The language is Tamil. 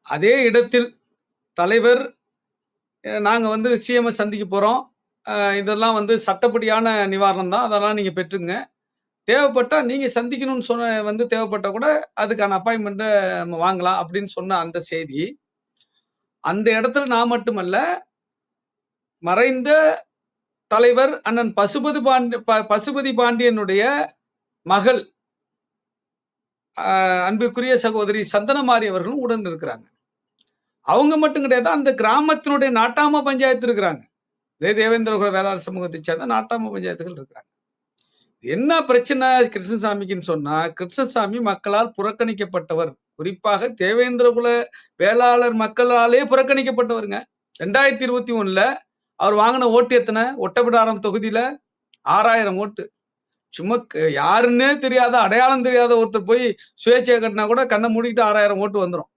அதே இடத்தில் தலைவர் நாங்க வந்து சிஎம் சந்திக்க போறோம். இதெல்லாம் வந்து சட்டப்படியான நிவாரணம் தான். அதெல்லாம் நீங்க பெற்றுங்க. தேவைப்பட்டா நீங்க சந்திக்கணும்னு சொன்ன வந்து தேவைப்பட்டா கூட அதுக்கான அப்பாயின்ட்மென்ட்ட நம்ம வாங்கலாம் அப்படின்னு சொன்ன அந்த செய்தி, அந்த இடத்துல நான் மட்டுமல்ல, மறைந்த தலைவர் அண்ணன் பசுபதி பாண்டியனுடைய மகள் அன்பிற்குரிய சகோதரி சந்தனமாரி அவர்களும் உடன் இருக்கிறாங்க. அவங்க மட்டும் கிடையாது, அந்த கிராமத்தினுடைய நாட்டாம பஞ்சாயத்து இருக்கிறாங்க. இதே தேவேந்திரகுல வேளாளர் சமூகத்தை சேர்ந்த நாட்டாம பஞ்சாயத்துகள் இருக்கிறாங்க. என்ன பிரச்சனை கிருஷ்ணசாமிக்குன்னு சொன்னா, கிருஷ்ணசாமி மக்களால் புறக்கணிக்கப்பட்டவர். குறிப்பாக தேவேந்திரகுல வேளாளர் மக்களாலே புறக்கணிக்கப்பட்டவருங்க. 2021ல அவர் வாங்கின ஓட்டு எத்தனை? ஒட்டப்பிடாரம் தொகுதியில 6000 ஓட்டு. சும்மா யாருன்னே தெரியாத, அடையாளம் தெரியாத ஒருத்தர் போய் சுயேட்சையா கட்டினா கூட கண்ண மூடிக்கிட்டு 6000 ஓட்டு வந்துரும்.